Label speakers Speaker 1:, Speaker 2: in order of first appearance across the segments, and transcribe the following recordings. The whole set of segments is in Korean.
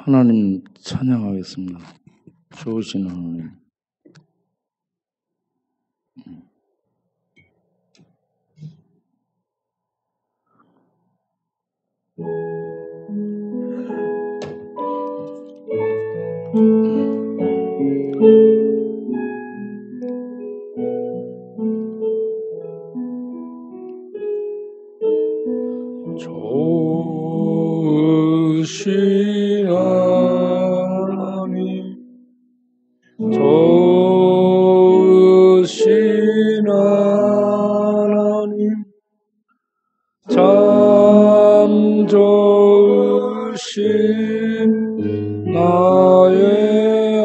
Speaker 1: 하나님 찬양하겠습니다. 좋으신 하나님. 좋으신 하나님, 좋으신 하나님, 참 좋으신 나의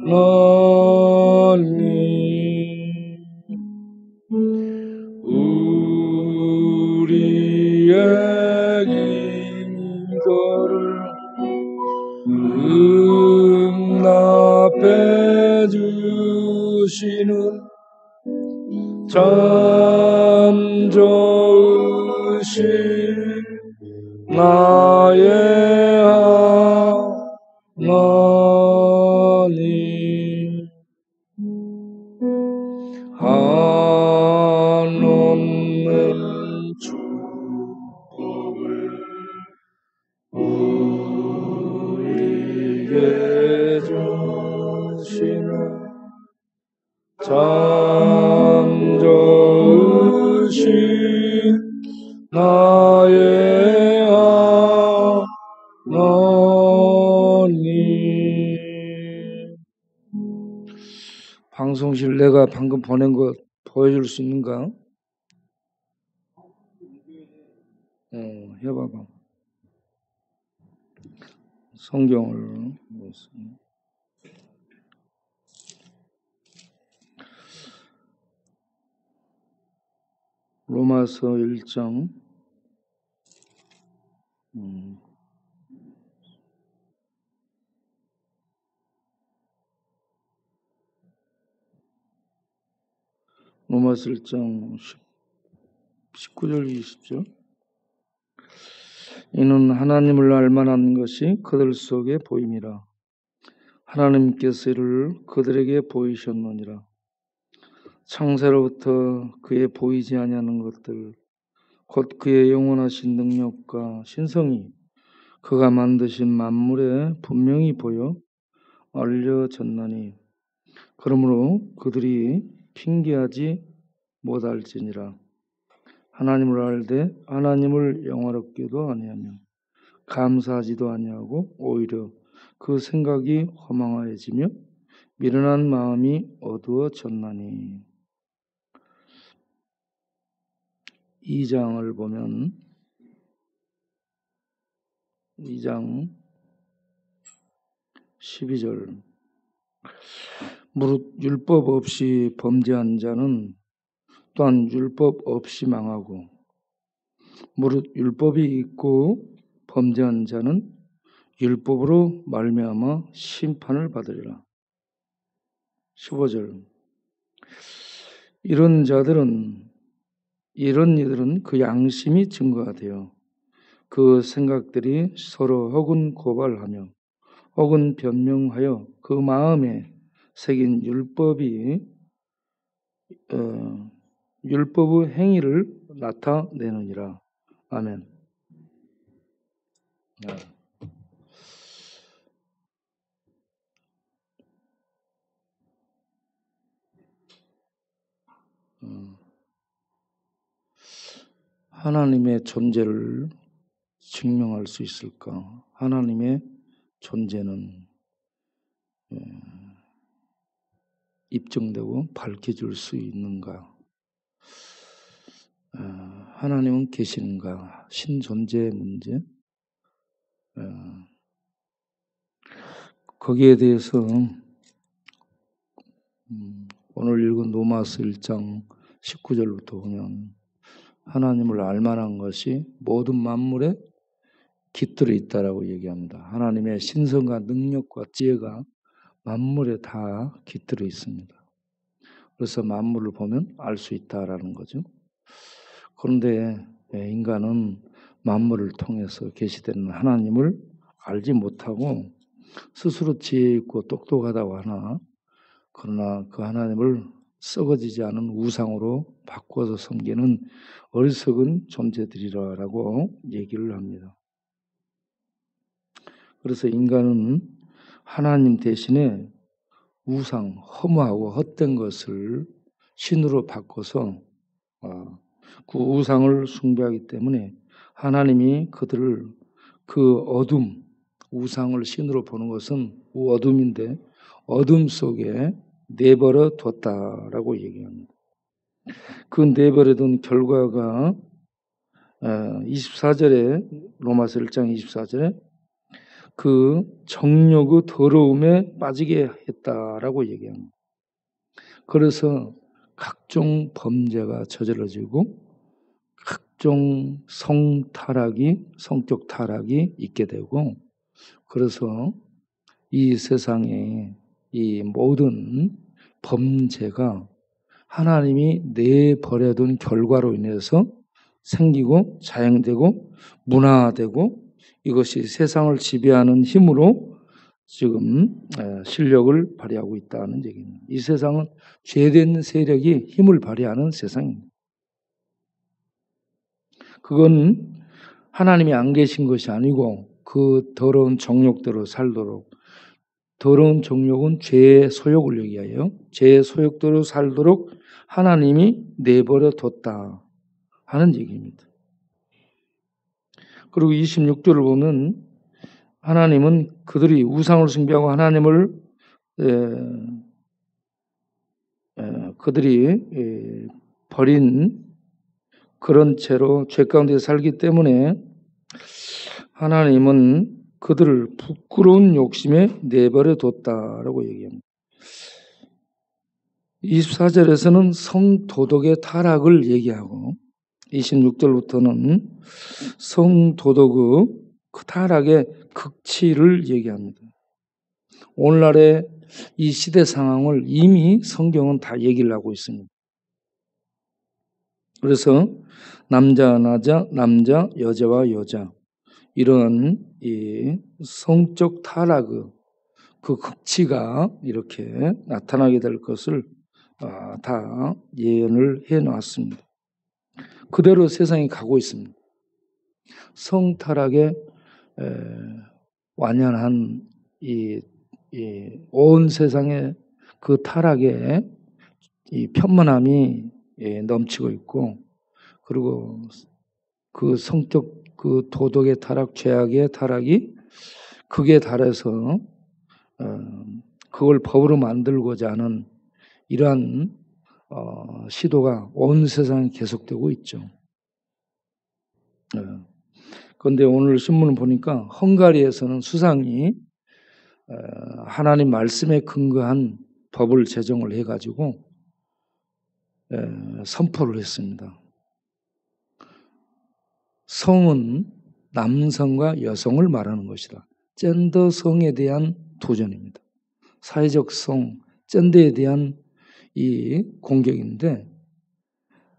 Speaker 1: 하나님. 우리의 기도를 응답해 주시는 참 좋으신 나의 하나님. 한없는 축복을 우리에게 주시는 참 좋으신 나의 하나님. 방송실 내가 방금 보낸 거 보여줄 수 있는가? 해봐봐. 성경을 로마서 1장 로마서 1장 19절 20절. 이는 하나님을 알만한 것이 그들 속에 보임이라. 하나님께서 이를 그들에게 보이셨느니라. 창세로부터 그의 보이지 아니하는 것들 곧 그의 영원하신 능력과 신성이 그가 만드신 만물에 분명히 보여 알려졌나니 그러므로 그들이 핑계하지 못할지니라. 하나님을 알되 하나님을 영화롭게도 아니하며 감사하지도 아니하고 오히려 그 생각이 허망하여지며 미련한 마음이 어두워졌나니. 2장을 보면 2장 12절. 무릇 율법 없이 범죄한 자는 또한 율법 없이 망하고 무릇 율법이 있고 범죄한 자는 율법으로 말미암아 심판을 받으리라. 15절. 이런 이들은 그 양심이 증거가 되어 그 생각들이 서로 혹은 고발하며 혹은 변명하여 그 마음에 새긴 율법의 행위를 나타내느니라. 아멘. 하나님의 존재를 증명할 수 있을까? 하나님의 존재는 입증되고 밝혀질 수 있는가? 하나님은 계시는가? 신존재의 문제. 거기에 대해서 오늘 읽은 로마서 1장 19절부터 보면 하나님을 알만한 것이 모든 만물에 깃들어 있다라고 얘기합니다. 하나님의 신성과 능력과 지혜가 만물에 다 깃들어 있습니다. 그래서 만물을 보면 알 수 있다라는 거죠. 그런데 인간은 만물을 통해서 계시되는 하나님을 알지 못하고 스스로 지혜 있고 똑똑하다고 하나 그러나 그 하나님을 썩어지지 않은 우상으로 바꿔서 섬기는 어리석은 존재들이라고 얘기를 합니다. 그래서 인간은 하나님 대신에 우상, 허무하고 헛된 것을 신으로 바꿔서 그 우상을 숭배하기 때문에 하나님이 그들을 그 어둠, 우상을 신으로 보는 것은 어둠인데 어둠 속에 내버려 뒀다라고 얘기합니다. 그 내버려 둔 결과가 24절에 로마서 1장 24절에 그 정욕의 더러움에 빠지게 했다라고 얘기합니다. 그래서 각종 범죄가 저질러지고 각종 성격 타락이 있게 되고 그래서 이 세상에 이 모든 범죄가 하나님이 내버려둔 결과로 인해서 생기고 자행되고 문화되고 이것이 세상을 지배하는 힘으로 지금 실력을 발휘하고 있다는 얘기입니다. 이 세상은 죄된 세력이 힘을 발휘하는 세상입니다. 그건 하나님이 안 계신 것이 아니고 그 더러운 정욕대로 살도록 더러운 정욕은 죄의 소욕을 얘기해요. 죄의 소욕대로 살도록 하나님이 내버려 뒀다 하는 얘기입니다. 그리고 26절을 보면 하나님은 그들이 우상을 숭배하고 하나님을 그들이 버린 그런 채로 죄 가운데 살기 때문에 하나님은 그들을 부끄러운 욕심에 내버려 뒀다라고 얘기합니다. 24절에서는 성도덕의 타락을 얘기하고 26절부터는 성도덕의 그 타락의 극치를 얘기합니다. 오늘날의 이 시대 상황을 이미 성경은 다 얘기를 하고 있습니다. 그래서 남자, 여자와 여자 이런 이 성적 타락의 그 극치가 이렇게 나타나게 될 것을 다 예언을 해놨습니다. 그대로 세상이 가고 있습니다. 성타락의 완연한 온 세상의 그 타락의 이 편만함이 넘치고 있고 그리고 그 성격 그 도덕의 타락, 죄악의 타락이 극에 달해서 그걸 법으로 만들고자 하는 이러한 시도가 온 세상에 계속되고 있죠. 그런데 오늘 신문을 보니까 헝가리에서는 수상이 하나님 말씀에 근거한 법을 제정을 해가지고 선포를 했습니다. 성은 남성과 여성을 말하는 것이다. 젠더성에 대한 도전입니다. 사회적 성, 젠더에 대한 이 공격인데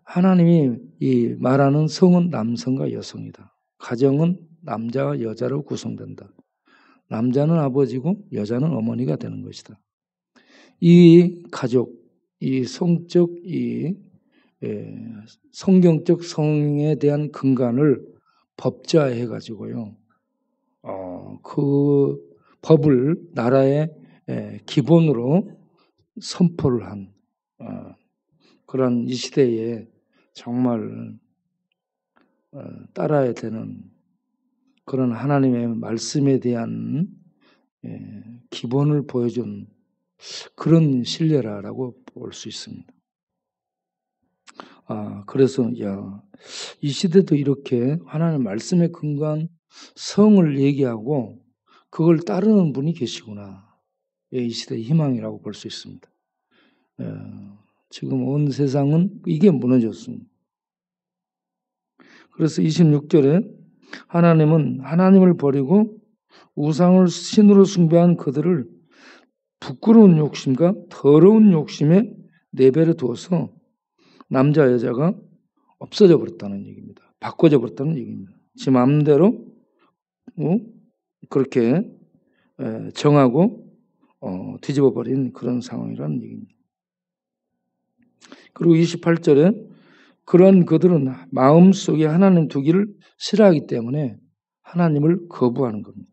Speaker 1: 하나님이 이 말하는 성은 남성과 여성이다. 가정은 남자와 여자로 구성된다. 남자는 아버지고 여자는 어머니가 되는 것이다. 이 가족, 이 성적, 성경적 성에 대한 근간을 법제화해 가지고요. 그 법을 나라의 기본으로 선포를 한 그런 이 시대에 정말 따라야 되는 그런 하나님의 말씀에 대한 기본을 보여준 그런 신뢰라고 볼 수 있습니다. 그래서 이 시대도 이렇게 하나님 말씀에 근거한 성을 얘기하고 그걸 따르는 분이 계시구나. 이 시대의 희망이라고 볼 수 있습니다. 지금 온 세상은 이게 무너졌습니다. 그래서 26절에 하나님은 하나님을 버리고 우상을 신으로 숭배한 그들을 부끄러운 욕심과 더러운 욕심에 내버려 두어서 남자 여자가 없어져 버렸다는 얘기입니다. 바꿔져 버렸다는 얘기입니다. 지 마음대로 그렇게 정하고 뒤집어 버린 그런 상황이라는 얘기입니다. 그리고 28절에 그런 그들은 마음속에 하나님 두기를 싫어하기 때문에 하나님을 거부하는 겁니다.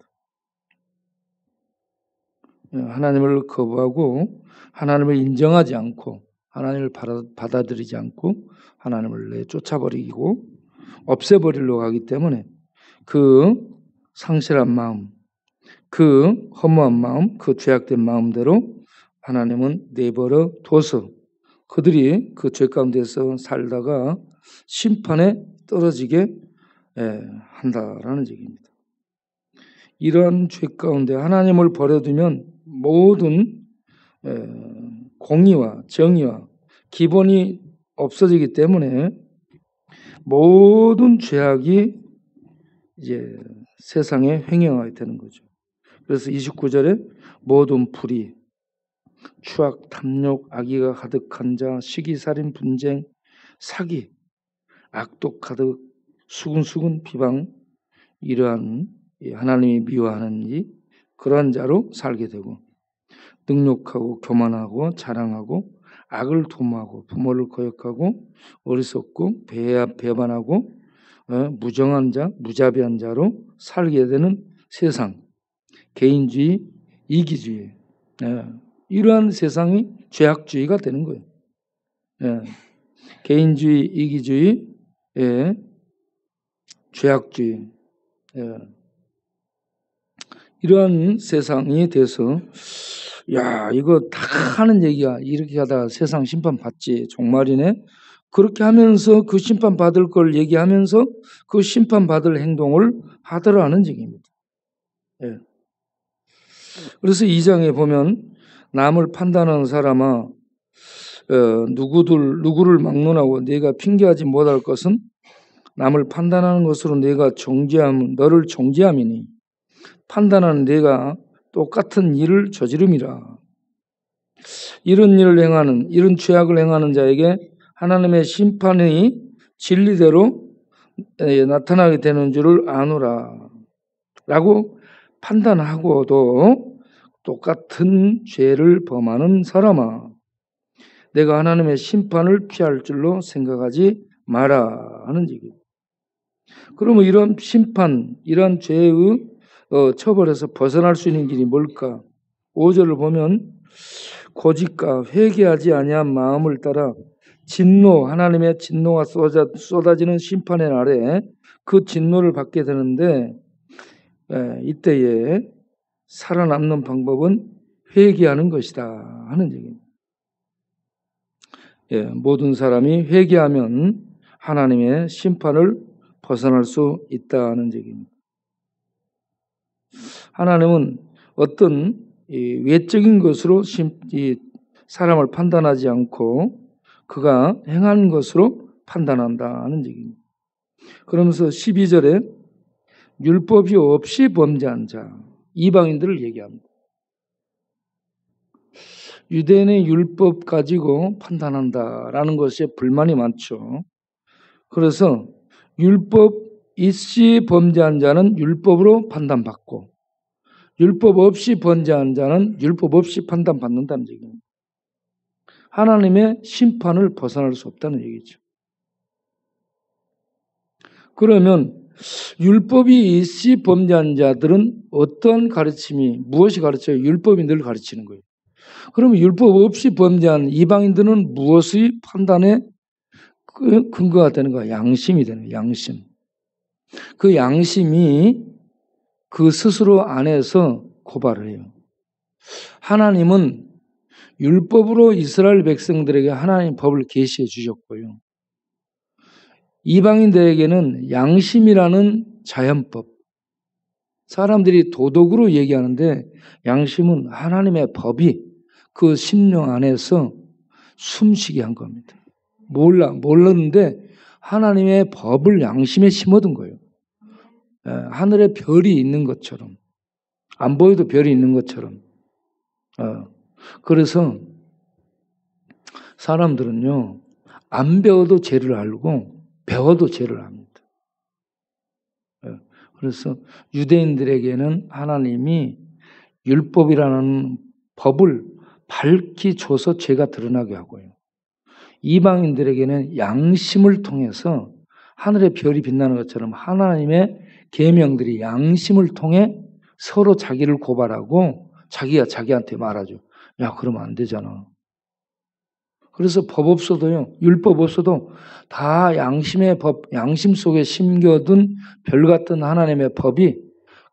Speaker 1: 하나님을 거부하고 하나님을 인정하지 않고 하나님을 받아들이지 않고 하나님을 내쫓아버리고 없애버리려고 하기 때문에 그 상실한 마음, 그 허무한 마음, 그 죄악된 마음대로 하나님은 내버려 둬서 그들이 그 죄 가운데서 살다가 심판에 떨어지게 한다라는 얘기입니다. 이러한 죄 가운데 하나님을 버려두면 모든 공의와 정의와 기본이 없어지기 때문에 모든 죄악이 이제 세상에 횡행하게 되는 거죠. 그래서 29절에 모든 불의, 추악, 탐욕, 악의가 가득한 자, 시기살인, 분쟁, 사기, 악독 가득, 수근수근 비방, 이러한 하나님이 미워하는 이 그러한 자로 살게 되고 능욕하고 교만하고 자랑하고 악을 도모하고 부모를 거역하고 어리석고 배반하고 무정한 자, 무자비한 자로 살게 되는 세상, 개인주의, 이기주의, 이러한 세상이 죄악주의가 되는 거예요. 개인주의, 이기주의, 죄악주의, 이러한 세상이 돼서 야 이거 다 하는 얘기야. 이렇게 하다 세상 심판 받지 종말이네. 그렇게 하면서 그 심판 받을 걸 얘기하면서 그 심판 받을 행동을 하더라는 얘기입니다. 그래서 2장에 보면 남을 판단하는 사람아 누구를 막론하고 네가 핑계하지 못할 것은 남을 판단하는 것으로 너를 정죄함이니 판단하는 네가 똑같은 일을 저지름이라. 이런 죄악을 행하는 자에게 하나님의 심판이 진리대로 나타나게 되는 줄을 아노라 라고 판단하고도 똑같은 죄를 범하는 사람아 내가 하나님의 심판을 피할 줄로 생각하지 마라 하는 얘기입니다. 그러면 이런 심판, 이런 죄의 처벌에서 벗어날 수 있는 길이 뭘까? 5절을 보면 고집과 회개하지 아니한 마음을 따라 하나님의 진노가 쏟아지는 심판의 날에 그 진노를 받게 되는데 이때에 살아남는 방법은 회개하는 것이다 하는 얘기입니다. 모든 사람이 회개하면 하나님의 심판을 벗어날 수 있다는 얘기입니다. 하나님은 어떤 외적인 것으로 사람을 판단하지 않고 그가 행한 것으로 판단한다는 얘기입니다. 그러면서 12절에 율법이 없이 범죄한 자, 이방인들을 얘기합니다. 유대인의 율법 가지고 판단한다라는 것에 불만이 많죠. 그래서 율법 있이 범죄한 자는 율법으로 판단받고 율법 없이 범죄한 자는 율법 없이 판단받는다는 얘기입니다. 하나님의 심판을 벗어날 수 없다는 얘기죠. 그러면 율법이 있이 범죄한 자들은 어떤 무엇이 가르쳐요? 율법이 늘 가르치는 거예요. 그러면 율법 없이 범죄한 이방인들은 무엇의 판단에 근거가 되는 거야? 양심이 되는 거야. 양심. 그 양심이 그 스스로 안에서 고발을 해요. 하나님은 율법으로 이스라엘 백성들에게 하나님 법을 계시해 주셨고요. 이방인들에게는 양심이라는 자연법. 사람들이 도덕으로 얘기하는데 양심은 하나님의 법이 그 심령 안에서 숨쉬게 한 겁니다. 몰랐는데 하나님의 법을 양심에 심어둔 거예요. 하늘에 별이 있는 것처럼 안 보여도 별이 있는 것처럼. 그래서 사람들은요 안 배워도 죄를 알고 배워도 죄를 압니다. 그래서 유대인들에게는 하나님이 율법이라는 법을 밝히 줘서 죄가 드러나게 하고요. 이방인들에게는 양심을 통해서 하늘의 별이 빛나는 것처럼 하나님의 계명들이 양심을 통해 서로 자기를 고발하고 자기가 자기한테 말하죠. 야, 그러면 안 되잖아. 그래서 법 없어도요, 율법 없어도 다 양심의 법, 양심 속에 심겨둔 별 같은 하나님의 법이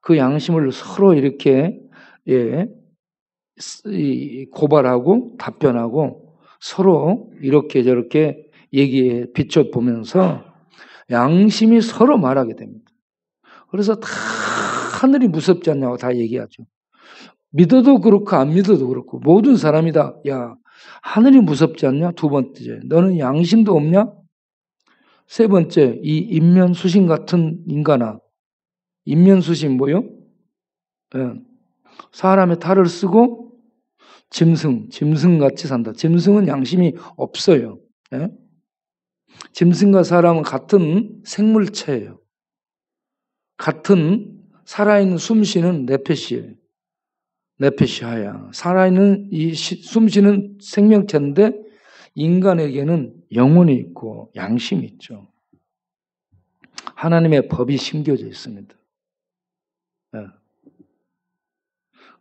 Speaker 1: 그 양심을 서로 이렇게 고발하고 답변하고 서로 이렇게 저렇게 얘기에 비춰보면서 양심이 서로 말하게 됩니다. 그래서 다 하늘이 무섭지 않냐고 다 얘기하죠. 믿어도 그렇고 안 믿어도 그렇고 모든 사람이 다 야, 하늘이 무섭지 않냐? 두 번째, 너는 양심도 없냐? 세 번째, 이 인면수신 같은 인간아. 인면수신 뭐요? 사람의 탈을 쓰고 짐승같이 산다. 짐승은 양심이 없어요. 짐승과 사람은 같은 생물체예요. 같은 살아있는 숨쉬는 네페시예요. 네페시하야. 살아있는 이 숨쉬는 생명체인데 인간에게는 영혼이 있고 양심이 있죠. 하나님의 법이 심겨져 있습니다.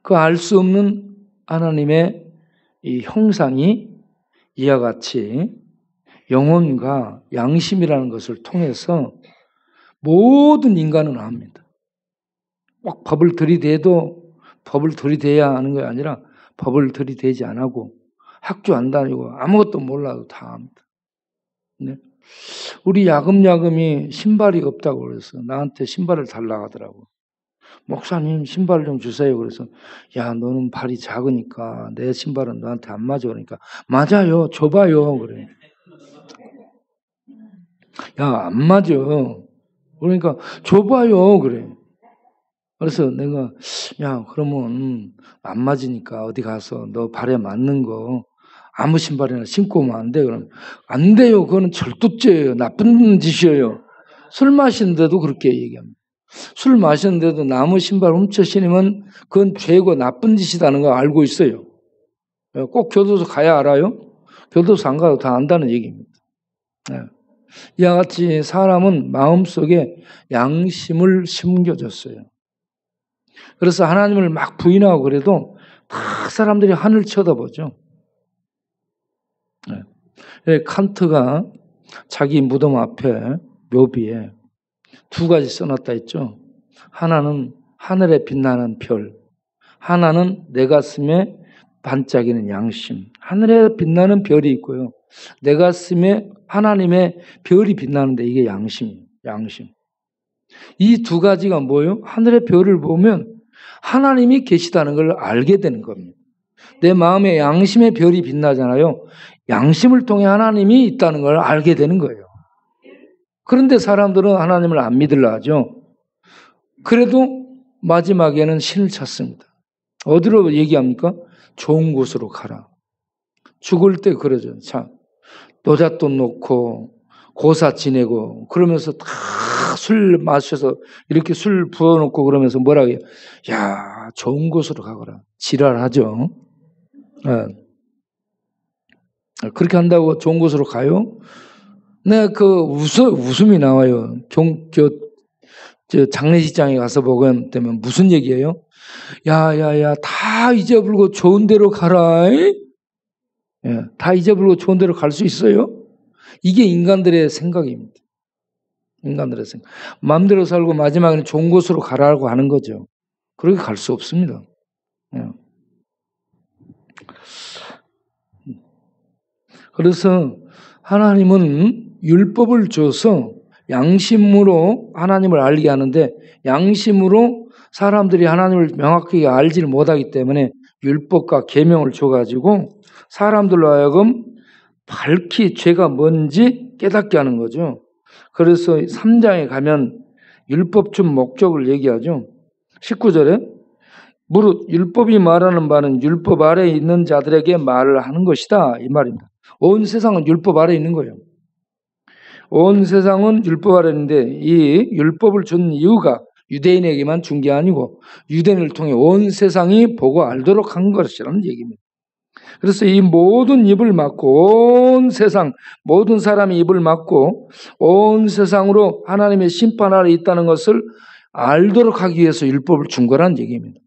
Speaker 1: 그 알 수 없는 하나님의 이 형상이 이와 같이 영혼과 양심이라는 것을 통해서 모든 인간은 압니다. 꼭 법을 들이대도 법을 들이대야 하는 게 아니라 법을 들이대지 안 하고 학교 안 다니고 아무것도 몰라도 다 압니다. 네? 우리 야금야금이 신발이 없다고 그래서 나한테 신발을 달라고 하더라고. 목사님 신발 좀 주세요. 그래서 야, 너는 발이 작으니까 내 신발은 너한테 안 맞아. 그러니까 맞아요. 줘봐요. 그래. 야, 안 맞아. 그러니까 줘봐요. 그래. 그래서 내가 야, 그러면 안 맞으니까 어디 가서 너 발에 맞는 거 아무 신발이나 신고 오면 안 돼. 그러면 안 돼요. 그거는 절도죄예요. 나쁜 짓이에요. 술 마시는데도 그렇게 얘기합니다. 술 마셨는데도 나무 신발 훔쳐 신으면 그건 죄고 나쁜 짓이라는 거 알고 있어요. 꼭 교도소 가야 알아요? 교도소 안 가도 다 안다는 얘기입니다. 이와 같이 사람은 마음속에 양심을 심겨줬어요. 그래서 하나님을 막 부인하고 그래도 다 사람들이 하늘 쳐다보죠. 칸트가 자기 무덤 앞에 묘비에 두 가지 써놨다 했죠. 하나는 하늘에 빛나는 별, 하나는 내 가슴에 반짝이는 양심. 하늘에 빛나는 별이 있고요. 내 가슴에 하나님의 별이 빛나는데 이게 양심이에요. 양심. 이 두 가지가 뭐예요? 하늘의 별을 보면 하나님이 계시다는 걸 알게 되는 겁니다. 내 마음에 양심의 별이 빛나잖아요. 양심을 통해 하나님이 있다는 걸 알게 되는 거예요. 그런데 사람들은 하나님을 안 믿으려 하죠. 그래도 마지막에는 신을 찾습니다. 어디로 얘기합니까? 좋은 곳으로 가라. 죽을 때 그러죠. 자, 노잣돈 놓고 고사 지내고 그러면서 다 술 마셔서 이렇게 술 부어놓고 그러면서 뭐라고 해요? 야, 좋은 곳으로 가거라. 지랄하죠. 그렇게 한다고 좋은 곳으로 가요? 네, 웃음이 나와요. 장례식장에 가서 보게 되면 무슨 얘기예요? 야, 다 잊어버리고 좋은 데로 가라. 다 잊어버리고 좋은 데로 갈 수 있어요? 이게 인간들의 생각입니다. 인간들의 생각. 마음대로 살고 마지막에는 좋은 곳으로 가라고 하는 거죠. 그렇게 갈 수 없습니다. 그래서 하나님은 율법을 줘서 양심으로 하나님을 알게 하는데 양심으로 사람들이 하나님을 명확하게 알지를 못하기 때문에 율법과 계명을 줘가지고 사람들로 하여금 밝히 죄가 뭔지 깨닫게 하는 거죠. 그래서 3장에 가면 율법 준 목적을 얘기하죠. 19절에 무릇 율법이 말하는 바는 율법 아래에 있는 자들에게 말을 하는 것이다. 이 말입니다. 온 세상은 율법 아래에 있는 거예요. 온 세상은 율법 아래에 있는데 이 율법을 준 이유가 유대인에게만 준 게 아니고 유대인을 통해 온 세상이 보고 알도록 한 것이라는 얘기입니다. 그래서 이 모든 입을 막고 온 세상, 모든 사람이 입을 막고 온 세상으로 하나님의 심판 아래 있다는 것을 알도록 하기 위해서 율법을 준 거란 얘기입니다.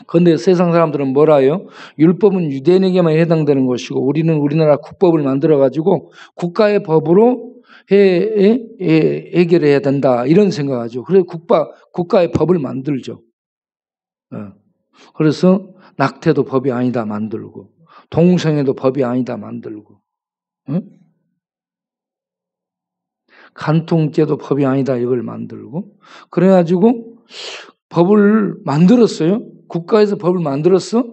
Speaker 1: 그런데 세상 사람들은 뭐라 해요? 율법은 유대인에게만 해당되는 것이고 우리는 우리나라 국법을 만들어가지고 국가의 법으로 해결해야 된다 이런 생각하죠. 그래서 국가의 법을 만들죠. 그래서 낙태도 법이 아니다 만들고 동성애도 법이 아니다 만들고 간통죄도 법이 아니다 이걸 만들고 그래가지고 법을 만들었어요. 국가에서 법을 만들었어?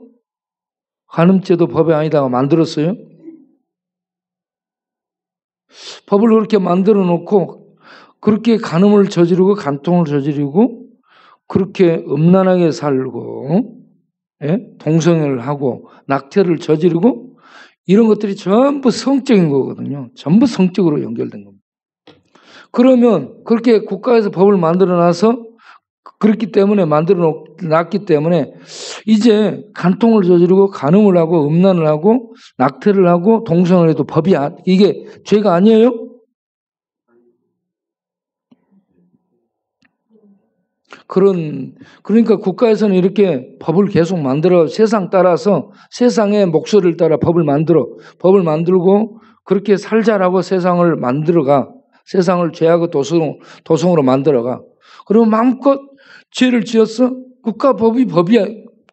Speaker 1: 간음죄도 법이 아니다 만들었어요. 법을 그렇게 만들어 놓고 그렇게 간음을 저지르고 간통을 저지르고 그렇게 음란하게 살고 동성애를 하고 낙태를 저지르고 이런 것들이 전부 성적인 거거든요. 전부 성적으로 연결된 겁니다. 그러면 그렇게 국가에서 법을 만들어 놔서 그렇기 때문에 만들어 놨기 때문에 이제 간통을 저지르고 간음을 하고 음란을 하고 낙태를 하고 동성을 해도 이게 죄가 아니에요? 그러니까 국가에서는 이렇게 법을 계속 만들어 세상 따라서 세상의 목소리를 따라 법을 만들고 그렇게 살자라고 세상을 만들어가 세상을 죄하고 도성으로 만들어가 그리고 마음껏 죄를 지었어? 국가법이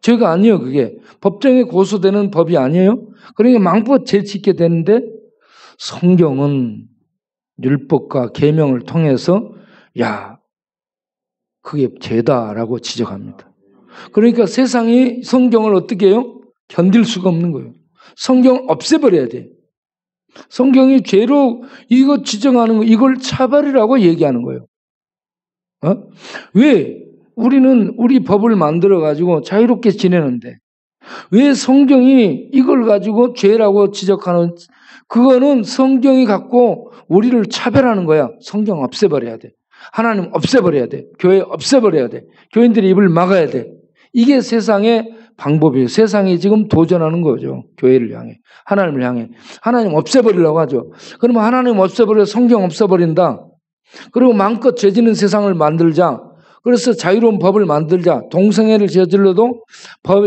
Speaker 1: 죄가 아니에요. 그게 법정에 고소되는 법이 아니에요. 그러니까 마음껏 죄 짓게 되는데 성경은 율법과 계명을 통해서 그게 죄다라고 지적합니다. 그러니까 세상이 성경을 어떻게 해요? 견딜 수가 없는 거예요. 성경 없애버려야 돼. 성경이 죄로 이거 지정하는 거 이걸 차별이라고 얘기하는 거예요. 왜? 우리는 우리 법을 만들어 가지고 자유롭게 지내는데 왜 성경이 이걸 가지고 죄라고 지적하는 그거는 성경이 갖고 우리를 차별하는 거야. 성경 없애버려야 돼. 하나님 없애버려야 돼. 교회 없애버려야 돼. 교인들이 입을 막아야 돼. 이게 세상의 방법이에요. 세상이 지금 도전하는 거죠. 교회를 향해. 하나님을 향해. 하나님 없애버리려고 하죠. 그러면 하나님 없애버려 성경 없애버린다. 그리고 마음껏 죄 짓는 세상을 만들자. 그래서 자유로운 법을 만들자. 동성애를 저질러도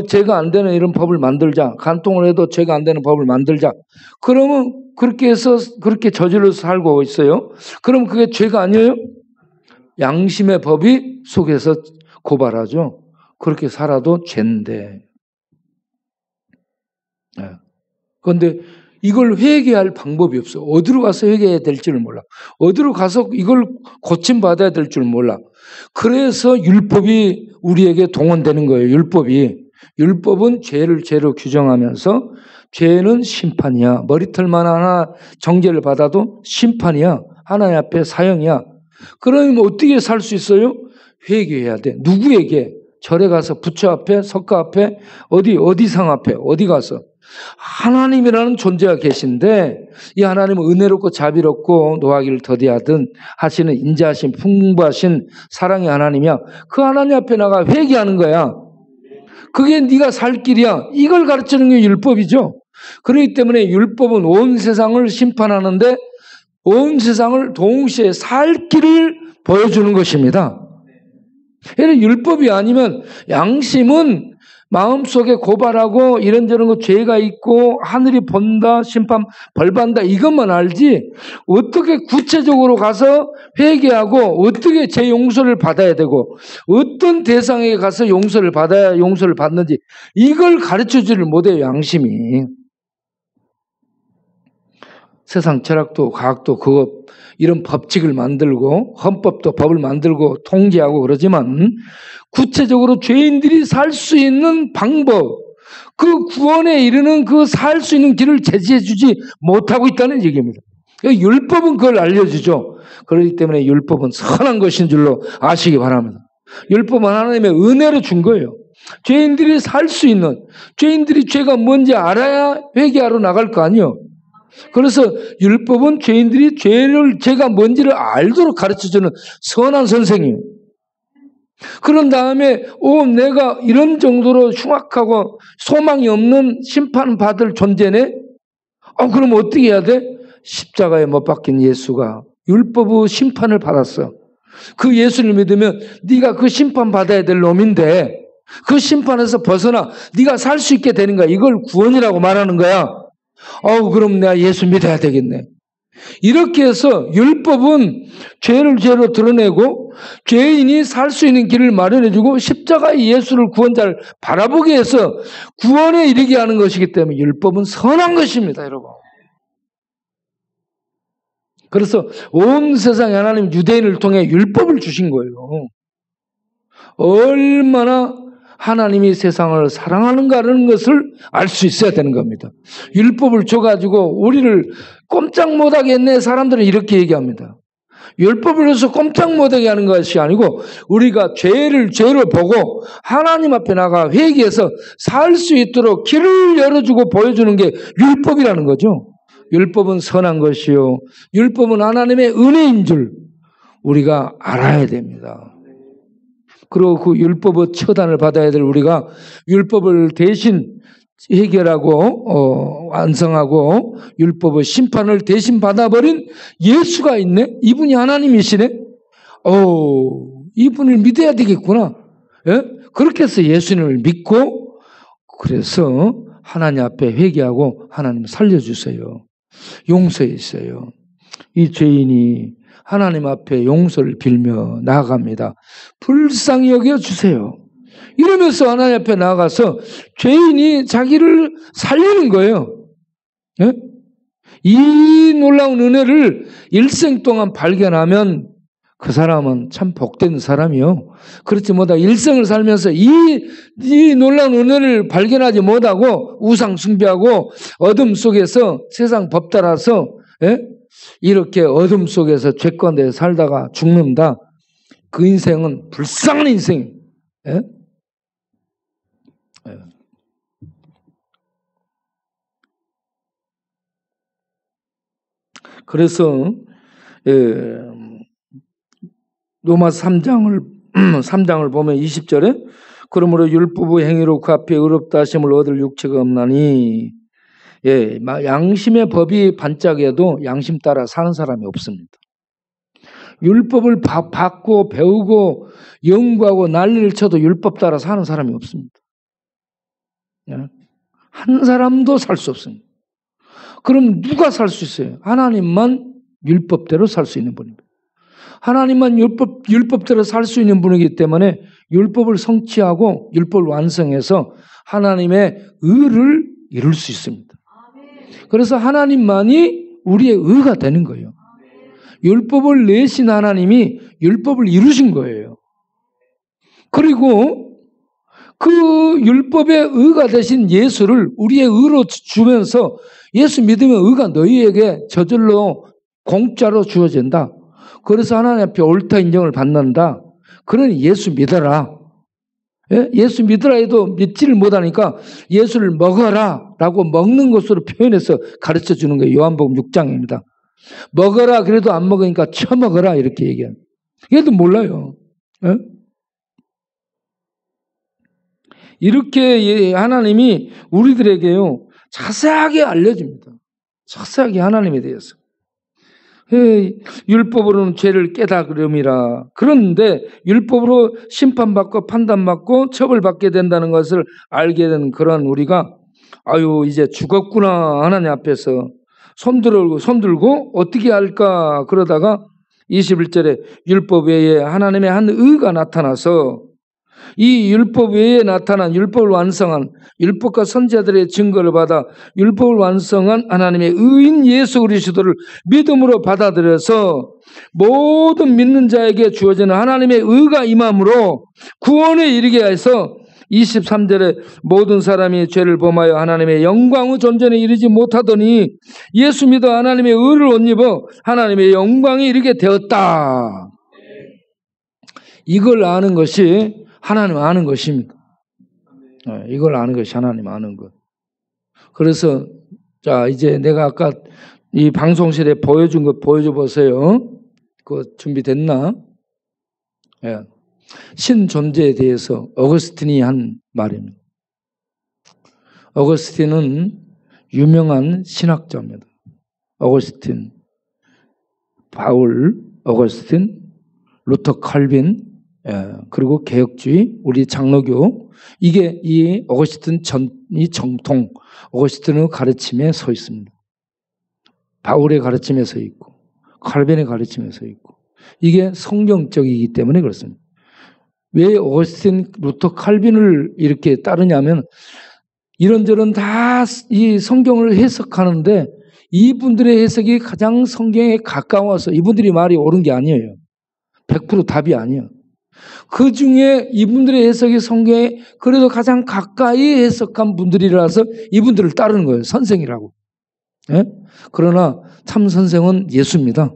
Speaker 1: 죄가 안 되는 이런 법을 만들자. 간통을 해도 죄가 안 되는 법을 만들자. 그러면 그렇게 해서 그렇게 저질러서 살고 있어요. 그럼 그게 죄가 아니에요? 양심의 법이 속에서 고발하죠. 그렇게 살아도 죄인데. 그런데 이걸 회개할 방법이 없어. 어디로 가서 회개해야 될지를 몰라. 어디로 가서 이걸 고침받아야 될 줄 몰라. 그래서 율법이 우리에게 동원되는 거예요. 율법은 죄를 죄로 규정하면서 죄는 심판이야. 머리털만 하나 정죄를 받아도 심판이야. 하나님 앞에 사형이야. 그러면 어떻게 살 수 있어요? 회개해야 돼. 누구에게? 절에 가서 부처 앞에, 석가 앞에, 어디상 앞에, 어디 가서. 하나님이라는 존재가 계신데 이 하나님은 은혜롭고 자비롭고 노하기를 더디하든 하시는 인자하신 풍부하신 사랑의 하나님이야. 그 하나님 앞에 나가 회개하는 거야. 그게 네가 살 길이야. 이걸 가르치는 게 율법이죠. 그렇기 때문에 율법은 온 세상을 심판하는데 온 세상을 동시에 살 길을 보여주는 것입니다. 율법이 아니면 양심은 마음속에 고발하고 이런저런 거 죄가 있고 하늘이 본다 심판 벌받는다 이것만 알지 어떻게 구체적으로 가서 회개하고 어떻게 죄 용서를 받아야 되고 어떤 대상에게 가서 용서를 받아야 용서를 받는지 이걸 가르쳐주지를 못해요. 양심이. 세상 철학도 과학도 이런 법칙을 만들고 헌법도 법을 만들고 통제하고 그러지만 구체적으로 죄인들이 살 수 있는 방법, 그 구원에 이르는 그 살 수 있는 길을 제시해 주지 못하고 있다는 얘기입니다. 율법은 그걸 알려주죠. 그렇기 때문에 율법은 선한 것인 줄로 아시기 바랍니다. 율법은 하나님의 은혜로 준 거예요. 죄인들이 살 수 있는, 죄인들이 죄가 뭔지 알아야 회개하러 나갈 거 아니에요. 그래서 율법은 죄인들이 죄가 뭔지를 알도록 가르쳐주는 선한 선생님. 그런 다음에 내가 이런 정도로 흉악하고 소망이 없는 심판받을 존재네? 그럼 어떻게 해야 돼? 십자가에 못 박힌 예수가 율법의 심판을 받았어. 그 예수를 믿으면 네가 그 심판받아야 될 놈인데 그 심판에서 벗어나 네가 살 수 있게 되는 거야. 이걸 구원이라고 말하는 거야. 그럼 내가 예수 믿어야 되겠네. 이렇게 해서 율법은 죄를 죄로 드러내고 죄인이 살 수 있는 길을 마련해주고 십자가의 예수를 구원자를 바라보게 해서 구원에 이르게 하는 것이기 때문에 율법은 선한 것입니다, 여러분. 그래서 온 세상에 하나님 유대인을 통해 율법을 주신 거예요. 얼마나 하나님이 세상을 사랑하는가라는 것을 알 수 있어야 되는 겁니다. 율법을 줘가지고 우리를 꼼짝 못하게 했네. 사람들은 이렇게 얘기합니다. 율법을 줘서 꼼짝 못하게 하는 것이 아니고 우리가 죄를 죄로 보고 하나님 앞에 나가 회개해서 살 수 있도록 길을 열어주고 보여주는 게 율법이라는 거죠. 율법은 선한 것이요 율법은 하나님의 은혜인 줄 우리가 알아야 됩니다. 그리고 그 율법의 처단을 받아야 될 우리가 율법을 대신 해결하고 완성하고 율법의 심판을 대신 받아버린 예수가 있네. 이분이 하나님이시네. 이분을 믿어야 되겠구나. 예? 그렇게 해서 예수님을 믿고 그래서 하나님 앞에 회개하고 하나님 살려주세요. 용서해 주세요. 이 죄인이 하나님 앞에 용서를 빌며 나아갑니다. 불쌍히 여겨주세요. 이러면서 하나님 앞에 나아가서 죄인이 자기를 살리는 거예요. 예? 이 놀라운 은혜를 일생 동안 발견하면 그 사람은 참 복된 사람이요. 그렇지 못하고 일생을 살면서 이 놀라운 은혜를 발견하지 못하고 우상 숭배하고 어둠 속에서 세상 법 따라서 이렇게 어둠 속에서 죄권대에 살다가 죽는다. 그 인생은 불쌍한 인생. 그래서 로마서 3장을 보면 20절에 그러므로 율법의 행위로 그 앞에 의롭다 하심을 얻을 육체가 없나니 양심의 법이 반짝여도 양심 따라 사는 사람이 없습니다. 율법을 받고 배우고 연구하고 난리를 쳐도 율법 따라 사는 사람이 없습니다. 한 사람도 살 수 없습니다. 그럼 누가 살 수 있어요? 하나님만 율법대로 살 수 있는 분입니다. 하나님만 율법대로 살 수 있는 분이기 때문에 율법을 성취하고 율법을 완성해서 하나님의 의를 이룰 수 있습니다. 그래서 하나님만이 우리의 의가 되는 거예요. 율법을 내신 하나님이 율법을 이루신 거예요. 그리고 그 율법의 의가 되신 예수를 우리의 의로 주면서 예수 믿으면 의가 너희에게 저절로 공짜로 주어진다. 그래서 하나님 앞에 옳다 인정을 받는다. 그러니 예수 믿어라. 예수 믿으라 해도 믿지를 못하니까 예수를 먹어라 라고 먹는 것으로 표현해서 가르쳐 주는 거예요. 요한복음 6장입니다. 먹어라 그래도 안 먹으니까 처먹어라 이렇게 얘기해요. 얘도 몰라요. 이렇게 하나님이 우리들에게요 자세하게 알려줍니다. 자세하게 하나님에 대해서. 율법으로는 죄를 깨달음이라. 그런데 율법으로 심판받고 판단받고 처벌받게 된다는 것을 알게 된 그런 우리가 이제 죽었구나 하나님 앞에서 손 들고 어떻게 할까 그러다가 21절에 율법 외에 하나님의 한 의가 나타나서 이 율법 외에 나타난 율법을 완성한 율법과 선지자들의 증거를 받아 율법을 완성한 하나님의 의인 예수 그리스도를 믿음으로 받아들여서 모든 믿는 자에게 주어지는 하나님의 의가 임함으로 구원에 이르게 해서 23절에 모든 사람이 죄를 범하여 하나님의 영광의 존전에 이르지 못하더니 예수 믿어 하나님의 의를 옷 입어 하나님의 영광에 이르게 되었다. 이걸 아는 것이 하나님 아는 것입니다. 이걸 아는 것이 하나님 아는 것. 그래서 자 이제 내가 아까 이 방송실에 보여준 것 보여줘 보세요. 그거 준비됐나? 신 존재에 대해서 어거스틴이 한 말입니다. 어거스틴은 유명한 신학자입니다. 어거스틴, 바울, 어거스틴, 루터 칼빈, 그리고 개혁주의, 우리 장로교, 이게 이 어거스틴 이 정통, 어거스틴의 가르침에 서 있습니다. 바울의 가르침에 서 있고, 칼빈의 가르침에 서 있고, 이게 성경적이기 때문에 그렇습니다. 왜 어거스틴, 루터 칼빈을 이렇게 따르냐면, 이런저런 다 이 성경을 해석하는데, 이분들의 해석이 가장 성경에 가까워서 이분들이 말이 옳은 게 아니에요. 100% 답이 아니에요. 그 중에 이분들의 해석이 성경에 그래도 가장 가까이 해석한 분들이라서 이분들을 따르는 거예요. 선생이라고. 예? 그러나 참 선생은 예수입니다.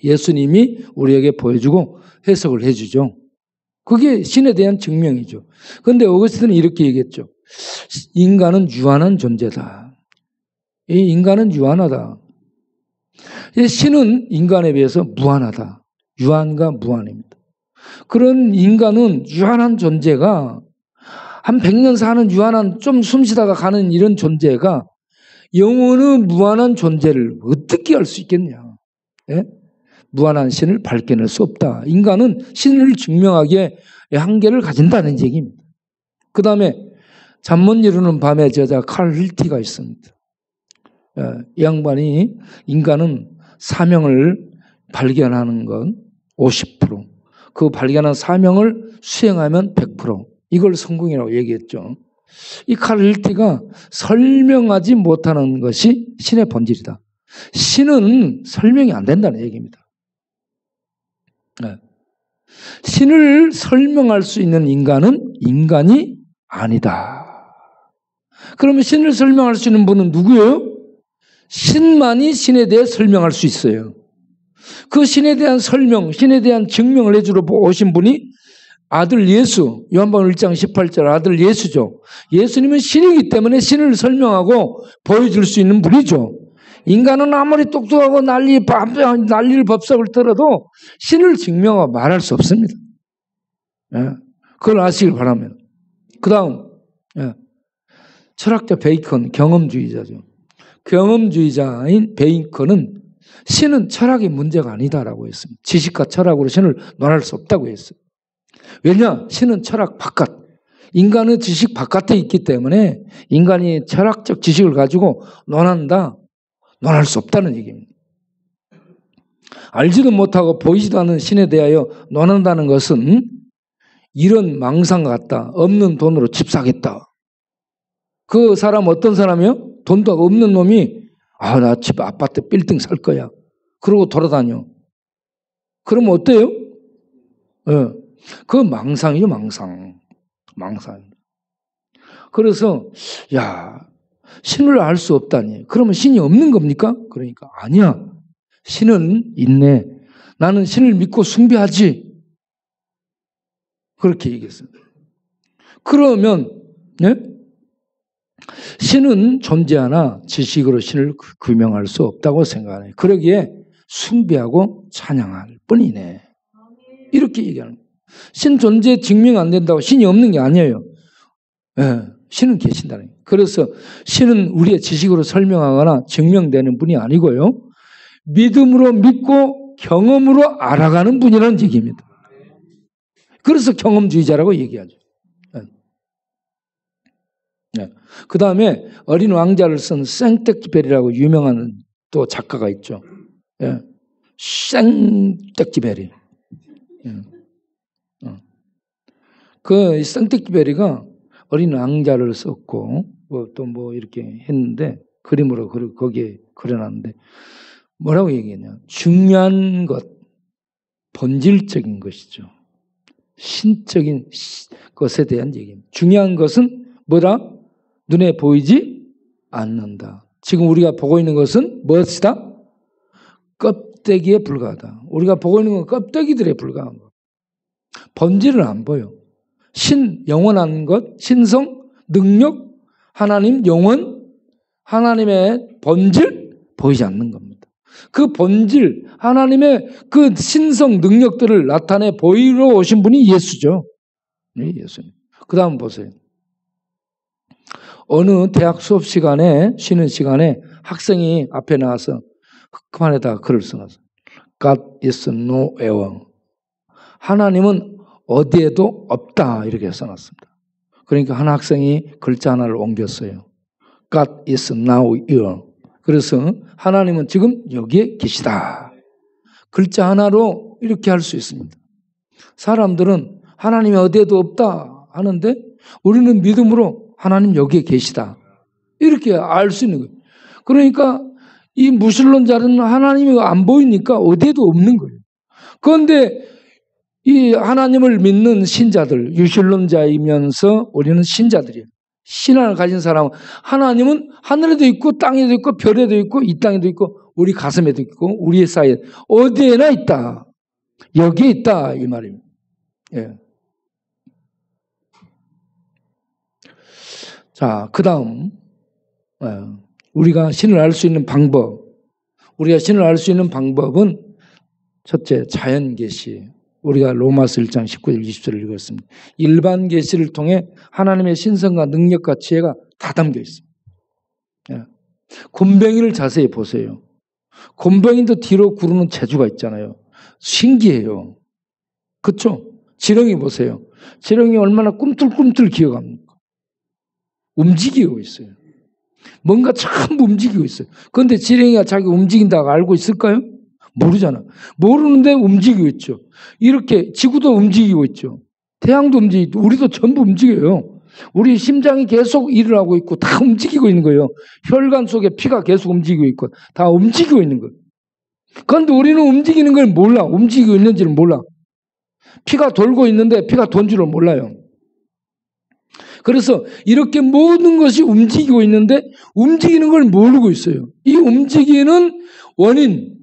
Speaker 1: 예수님이 우리에게 보여주고 해석을 해주죠. 그게 신에 대한 증명이죠. 그런데 어거스틴은 이렇게 얘기했죠. 인간은 유한한 존재다. 이 인간은 유한하다. 신은 인간에 비해서 무한하다. 유한과 무한입니다. 그런 인간은 유한한 존재가 한 100년 사는 유한한 좀 숨쉬다가 가는 이런 존재가 영원의 무한한 존재를 어떻게 알 수 있겠냐. 예? 무한한 신을 밝혀낼 수 없다. 인간은 신을 증명하기에 한계를 가진다는 얘기입니다. 그 다음에 잠 못 이루는 밤의 저자 칼 힐티가 있습니다. 이 양반이 인간은 사명을 발견하는 건 50%, 그 발견한 사명을 수행하면 100%, 이걸 성공이라고 얘기했죠. 이 칼 힐티가 설명하지 못하는 것이 신의 본질이다. 신은 설명이 안 된다는 얘기입니다. 신을 설명할 수 있는 인간은 인간이 아니다. 그러면 신을 설명할 수 있는 분은 누구예요? 신만이 신에 대해 설명할 수 있어요. 그 신에 대한 설명, 신에 대한 증명을 해주러 오신 분이 아들 예수, 요한복음 1장 18절 아들 예수죠. 예수님은 신이기 때문에 신을 설명하고 보여줄 수 있는 분이죠. 인간은 아무리 똑똑하고 난리를 법석을 들어도 신을 증명하고 말할 수 없습니다. 그걸 아시길 바랍니다. 그 다음, 철학자 베이컨, 경험주의자죠. 경험주의자인 베이컨은 신은 철학의 문제가 아니다라고 했습니다. 지식과 철학으로 신을 논할 수 없다고 했어요. 왜냐? 신은 철학 바깥, 인간의 지식 바깥에 있기 때문에 인간이 철학적 지식을 가지고 논할 수 없다는 얘기입니다. 알지도 못하고 보이지도 않는 신에 대하여 논한다는 것은 이런 망상 같다. 없는 돈으로 집 사겠다. 그 사람 어떤 사람이요? 돈도 없는 놈이 나 집 아파트 빌딩 살 거야. 그러고 돌아다녀. 그러면 어때요? 그 망상이죠, 망상. 그래서 신을 알 수 없다니. 그러면 신이 없는 겁니까? 그러니까 아니야. 신은 있네. 나는 신을 믿고 숭배하지. 그렇게 얘기했습니다. 그러면 신은 존재하나 지식으로 신을 규명할 수 없다고 생각하네. 그러기에 숭배하고 찬양할 뿐이네. 이렇게 얘기하는 거예요. 신 존재 증명 안 된다고 신이 없는 게 아니에요. 신은 계신다는 거예요. 그래서 신은 우리의 지식으로 설명하거나 증명되는 분이 아니고요. 믿음으로 믿고 경험으로 알아가는 분이라는 얘기입니다. 그래서 경험주의자라고 얘기하죠. 그 다음에 어린 왕자를 쓴 생텍쥐페리라고 유명한 또 작가가 있죠. 생텍쥐페리. 그 생텍쥐페리가 어린 왕자를 썼고 또 이렇게 했는데 그림으로 거기에 그려놨는데 뭐라고 얘기했냐? 중요한 것, 본질적인 것이죠. 신적인 것에 대한 얘기입니다. 중요한 것은 뭐다? 눈에 보이지 않는다. 지금 우리가 보고 있는 것은 무엇이다? 껍데기에 불과하다. 우리가 보고 있는 건 껍데기들에 불과한 것. 본질은 안 보여. 영원한 것, 신성, 능력, 하나님, 영원, 하나님의 본질 보이지 않는 겁니다. 그 본질, 하나님의 그 신성 능력들을 나타내 보이러 오신 분이 예수죠. 네, 예수님. 그 다음 보세요. 어느 대학 수업 시간에, 쉬는 시간에 학생이 앞에 나와서 흑판에다가 글을 써놨어요. God is nowhere. 하나님은 어디에도 없다. 이렇게 써놨습니다. 그러니까 한 학생이 글자 하나를 옮겼어요. God is now here. 그래서 하나님은 지금 여기에 계시다. 글자 하나로 이렇게 할 수 있습니다. 사람들은 하나님이 어디에도 없다 하는데 우리는 믿음으로 하나님 여기에 계시다. 이렇게 알 수 있는 거예요. 그러니까 이 무신론자는 하나님이 안 보이니까 어디에도 없는 거예요. 그런데 이 하나님을 믿는 신자들, 유신론자이면서 우리는 신자들이에요. 신앙을 가진 사람은 하나님은 하늘에도 있고 땅에도 있고 별에도 있고 이 땅에도 있고 우리 가슴에도 있고 우리의 사이에 어디에나 있다. 여기에 있다 이 말입니다. 예. 자, 그 다음 우리가 신을 알 수 있는 방법. 우리가 신을 알 수 있는 방법은 첫째 자연 계시. 우리가 로마서 1장 19절 20절을 읽었습니다. 일반 계시를 통해 하나님의 신성과 능력과 지혜가 다 담겨 있습니다. 예. 곰뱅이를 자세히 보세요. 곰뱅이도 뒤로 구르는 재주가 있잖아요. 신기해요. 그렇죠? 지렁이 보세요. 지렁이 얼마나 꿈틀꿈틀 기어갑니까? 움직이고 있어요. 뭔가 참 움직이고 있어요. 그런데 지렁이가 자기 움직인다고 알고 있을까요? 모르잖아. 모르는데 움직이고 있죠. 이렇게 지구도 움직이고 있죠. 태양도 움직이고 우리도 전부 움직여요. 우리 심장이 계속 일을 하고 있고 다 움직이고 있는 거예요. 혈관 속에 피가 계속 움직이고 있고 다 움직이고 있는 거예요. 그런데 우리는 움직이는 걸 몰라. 움직이고 있는지를 몰라. 피가 돌고 있는데 피가 돈 줄을 몰라요. 그래서 이렇게 모든 것이 움직이고 있는데 움직이는 걸 모르고 있어요. 이 움직이는 원인,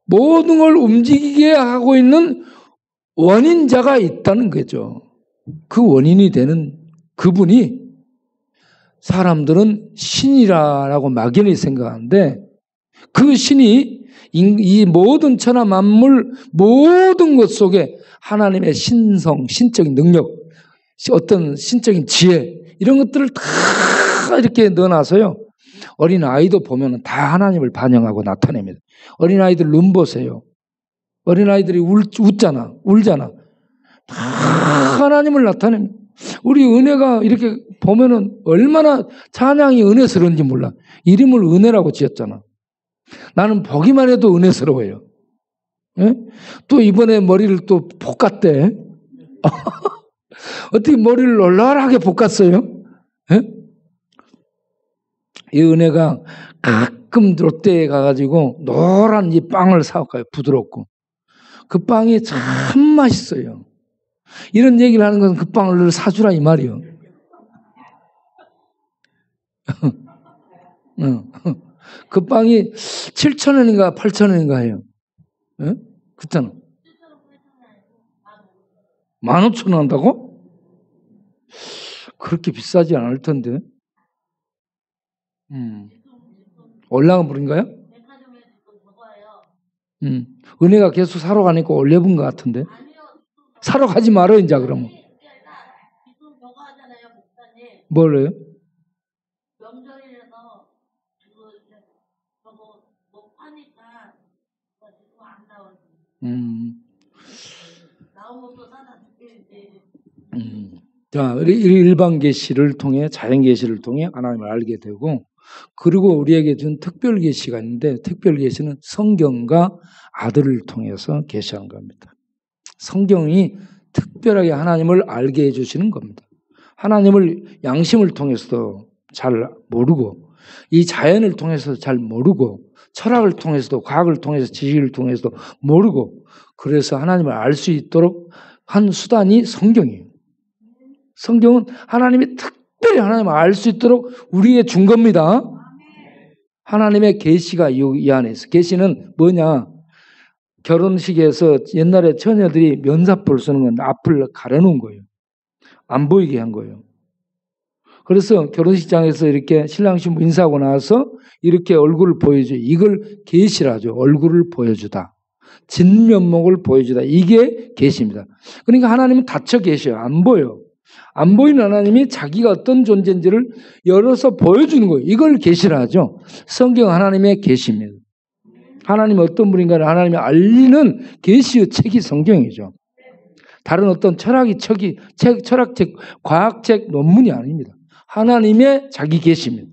Speaker 1: 모든 걸 움직이게 하고 있는 원인자가 있다는 거죠. 그 원인이 되는 그분이 사람들은 신이라고 막연히 생각하는데 그 신이 이 모든 천하 만물 모든 것 속에 하나님의 신성, 신적인 능력, 어떤 신적인 지혜 이런 것들을 다 이렇게 넣어놔서요. 어린아이도 보면 다 하나님을 반영하고 나타냅니다. 어린아이들 눈 보세요. 어린아이들이 울잖아. 다 하나님을 나타냅니다. 우리 은혜가 이렇게 보면은 얼마나 찬양이 은혜스러운지 몰라. 이름을 은혜라고 지었잖아. 나는 보기만 해도 은혜스러워요. 예? 또 이번에 머리를 또 볶았대. 어떻게 머리를 널널하게 볶았어요? 예? 이 은혜가 가끔 롯데에 가가지고 노란 이 빵을 사올까요? 부드럽고. 그 빵이 참 맛있어요. 이런 얘기를 하는 것은 그 빵을 사주라 이 말이요. 그 빵이 7,000원인가 8,000원인가 해요. 예? 그렇잖아. 15,000원 한다고? 그렇게 비싸지 않을 텐데. 올라간 분인가요? 은혜가 계속 사러 가니까 올려본 것 같은데. 사러 가지 말어 이제 그러면. 뭘로요? 명절이라서 저거 뭐 파니까 지금 안 나오지. 나오면 또 사다 줄게. 자, 일반 계시를 통해 자연 계시를 통해 하나님을 알게 되고 그리고 우리에게 준 특별 계시가 있는데 특별 계시는 성경과 아들을 통해서 계시한 겁니다. 성경이 특별하게 하나님을 알게 해주시는 겁니다. 하나님을 양심을 통해서도 잘 모르고 이 자연을 통해서 잘 모르고 철학을 통해서도 과학을 통해서 지식을 통해서도 모르고 그래서 하나님을 알 수 있도록 한 수단이 성경이에요. 성경은 하나님이 특별히 하나님을 알 수 있도록 우리에게 준 겁니다. 하나님의 계시가 이 안에 있어요. 계시는 뭐냐? 결혼식에서 옛날에 처녀들이 면사포를 쓰는 건 앞을 가려놓은 거예요. 안 보이게 한 거예요. 그래서 결혼식장에서 이렇게 신랑 신부 인사하고 나서 이렇게 얼굴을 보여줘요. 이걸 계시라죠. 얼굴을 보여주다. 진면목을 보여주다. 이게 계시입니다. 그러니까 하나님은 닫혀 계셔요. 안 보여. 안 보이는 하나님이 자기가 어떤 존재인지를 열어서 보여주는 거예요. 이걸 계시라 하죠. 성경 하나님의 계시입니다. 하나님이 어떤 분인가를 하나님이 알리는 계시의 책이 성경이죠. 다른 어떤 철학책, 과학책, 논문이 아닙니다. 하나님의 자기 계시입니다.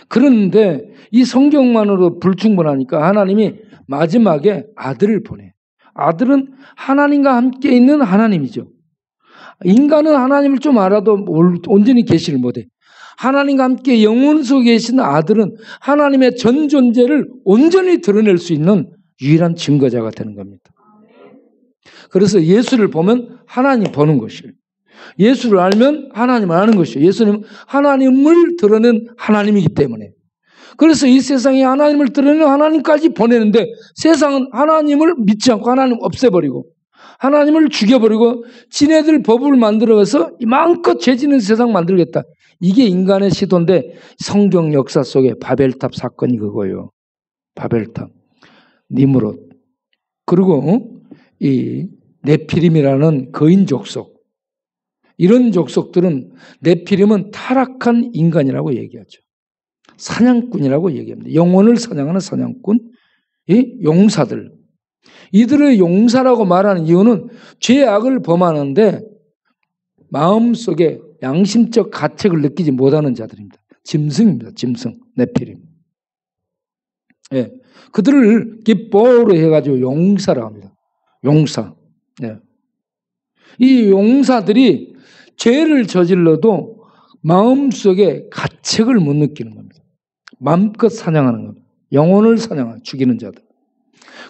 Speaker 1: 그런데 이 성경만으로 불충분하니까 하나님이 마지막에 아들을 보내요. 아들은 하나님과 함께 있는 하나님이죠. 인간은 하나님을 좀 알아도 온전히 계시를 못해. 하나님과 함께 영혼 속에 계신 아들은 하나님의 전 존재를 온전히 드러낼 수 있는 유일한 증거자가 되는 겁니다. 그래서 예수를 보면 하나님 보는 것이에요. 예수를 알면 하나님을 아는 것이에요. 예수님은 하나님을 드러낸 하나님이기 때문에. 그래서 이 세상에 하나님을 드러내는 하나님까지 보내는데 세상은 하나님을 믿지 않고 하나님 없애버리고 하나님을 죽여버리고 지네들 법을 만들어서 마음껏 죄 짓는 세상 만들겠다. 이게 인간의 시도인데 성경 역사 속에 바벨탑 사건이 그거예요. 바벨탑. 니므롯. 그리고 이 네피림이라는 거인 족속. 이런 족속들은 네피림은 타락한 인간이라고 얘기하죠. 사냥꾼이라고 얘기합니다. 영혼을 사냥하는 사냥꾼, 이 용사들. 이들의 용사라고 말하는 이유는 죄악을 범하는데 마음속에 양심적 가책을 느끼지 못하는 자들입니다. 짐승입니다. 짐승, 네피림. 예, 그들을 기뻐로 해가지고 용사라고 합니다. 용사. 예. 이 용사들이 죄를 저질러도 마음속에 가책을 못 느끼는 겁니다. 마음껏 사냥하는 겁니다. 영혼을 사냥하는, 죽이는 자들.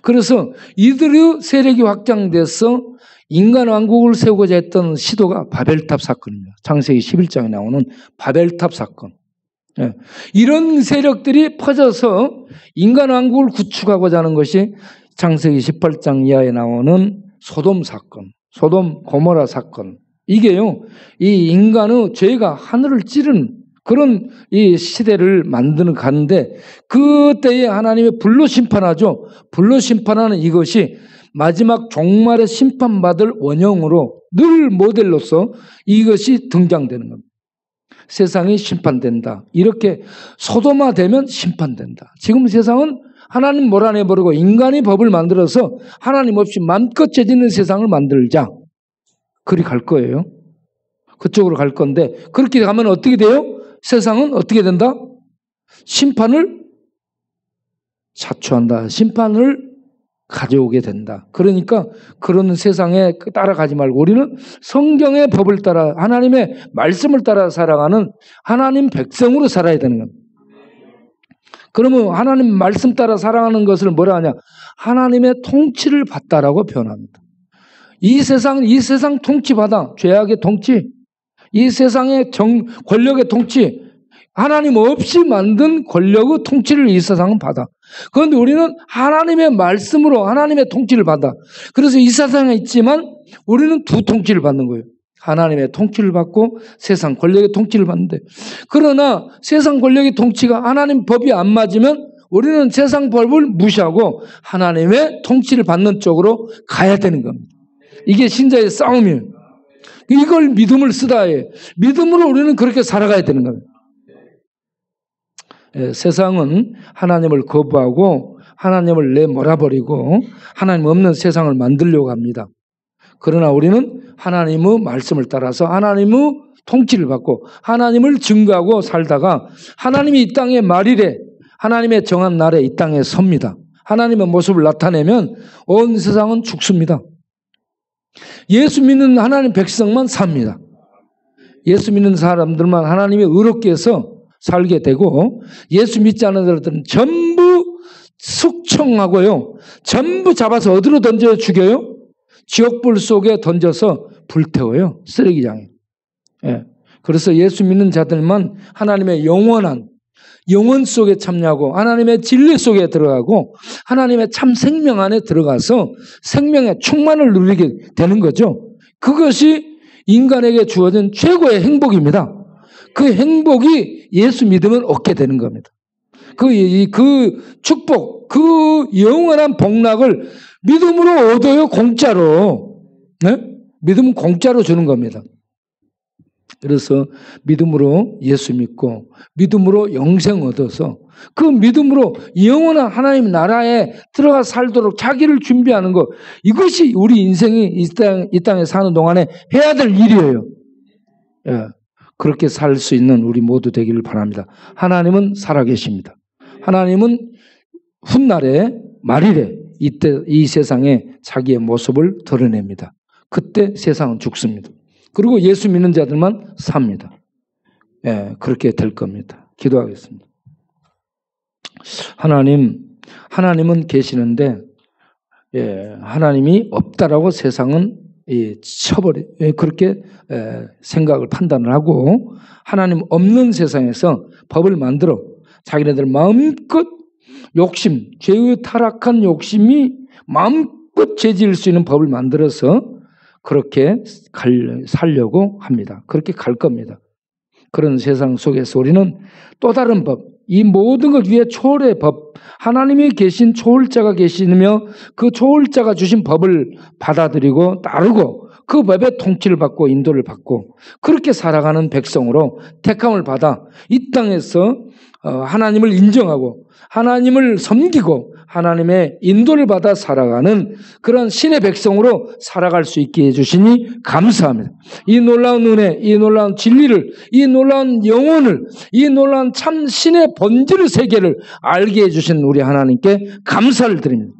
Speaker 1: 그래서 이들의 세력이 확장돼서 인간 왕국을 세우고자 했던 시도가 바벨탑 사건입니다. 창세기 11장에 나오는 바벨탑 사건. 예. 이런 세력들이 퍼져서 인간 왕국을 구축하고자 하는 것이 창세기 18장 이하에 나오는 소돔 사건, 소돔 고모라 사건. 이게요, 이 인간의 죄가 하늘을 찌르는 그런 이 시대를 만드는 가는데 그때에 하나님의 불로 심판하죠. 불로 심판하는 이것이 마지막 종말에 심판받을 원형으로 늘 모델로서 이것이 등장되는 겁니다. 세상이 심판된다. 이렇게 소돔화되면 심판된다. 지금 세상은 하나님 몰아내버리고 인간이 법을 만들어서 하나님 없이 마음껏 죄 짓는 세상을 만들자. 그리 갈 거예요. 그쪽으로 갈 건데 그렇게 가면 어떻게 돼요? 세상은 어떻게 된다? 심판을 자초한다. 심판을 가져오게 된다. 그러니까 그런 세상에 따라가지 말고 우리는 성경의 법을 따라 하나님의 말씀을 따라 살아가는 하나님 백성으로 살아야 되는 겁니다. 그러면 하나님 말씀 따라 살아가는 것을 뭐라 하냐? 하나님의 통치를 받다라고 표현합니다. 이 세상 통치받아. 죄악의 통치. 이 세상의 권력의 통치. 하나님 없이 만든 권력의 통치를 이 세상은 받아. 그런데 우리는 하나님의 말씀으로 하나님의 통치를 받아. 그래서 이 세상에 있지만 우리는 두 통치를 받는 거예요. 하나님의 통치를 받고 세상 권력의 통치를 받는데 그러나 세상 권력의 통치가 하나님 법이 안 맞으면 우리는 세상 법을 무시하고 하나님의 통치를 받는 쪽으로 가야 되는 겁니다. 이게 신자의 싸움이에요. 이걸 믿음을 쓰다 해. 믿음으로 우리는 그렇게 살아가야 되는 겁니다. 세상은 하나님을 거부하고 하나님을 내몰아버리고 하나님 없는 세상을 만들려고 합니다. 그러나 우리는 하나님의 말씀을 따라서 하나님의 통치를 받고 하나님을 증거하고 살다가 하나님이 이 땅에 말일에 하나님의 정한 날에 이 땅에 섭니다. 하나님의 모습을 나타내면 온 세상은 죽습니다. 예수 믿는 하나님 백성만 삽니다. 예수 믿는 사람들만 하나님이 의롭게 해서 살게 되고 예수 믿지 않는 사람들은 전부 숙청하고요. 전부 잡아서 어디로 던져 죽여요? 지옥불 속에 던져서 불태워요. 쓰레기장에. 예. 그래서 예수 믿는 자들만 하나님의 영원한 영원 속에 참여하고 하나님의 진리 속에 들어가고 하나님의 참 생명 안에 들어가서 생명의 충만을 누리게 되는 거죠. 그것이 인간에게 주어진 최고의 행복입니다. 그 행복이 예수 믿으면 얻게 되는 겁니다. 그 축복, 그 영원한 복락을 믿음으로 얻어요, 공짜로. 네? 믿음은 공짜로 주는 겁니다. 그래서 믿음으로 예수 믿고 믿음으로 영생 얻어서 그 믿음으로 영원한 하나님 나라에 들어가 살도록 자기를 준비하는 것, 이것이 우리 인생이 이 땅에 사는 동안에 해야 될 일이에요. 예, 그렇게 살 수 있는 우리 모두 되기를 바랍니다. 하나님은 살아계십니다. 하나님은 훗날에 말일에 이때 이 세상에 자기의 모습을 드러냅니다. 그때 세상은 죽습니다. 그리고 예수 믿는 자들만 삽니다. 예, 그렇게 될 겁니다. 기도하겠습니다. 하나님은 계시는데, 예, 하나님이 없다라고 세상은 그렇게 생각을 판단을 하고, 하나님 없는 세상에서 법을 만들어 자기네들 마음껏 욕심, 죄의 타락한 욕심이 마음껏 죄지을 수 있는 법을 만들어서 그렇게 살려고 합니다. 그렇게 갈 겁니다. 그런 세상 속에서 우리는 또 다른 법, 이 모든 것 위에 초월의 법, 하나님이 계신 초월자가 계시며 그 초월자가 주신 법을 받아들이고 따르고 그 법의 통치를 받고 인도를 받고 그렇게 살아가는 백성으로 택함을 받아 이 땅에서 하나님을 인정하고 하나님을 섬기고 하나님의 인도를 받아 살아가는 그런 신의 백성으로 살아갈 수 있게 해주시니 감사합니다. 이 놀라운 은혜, 이 놀라운 진리를, 이 놀라운 영혼을, 이 놀라운 참 신의 본질 세계를 알게 해주신 우리 하나님께 감사를 드립니다.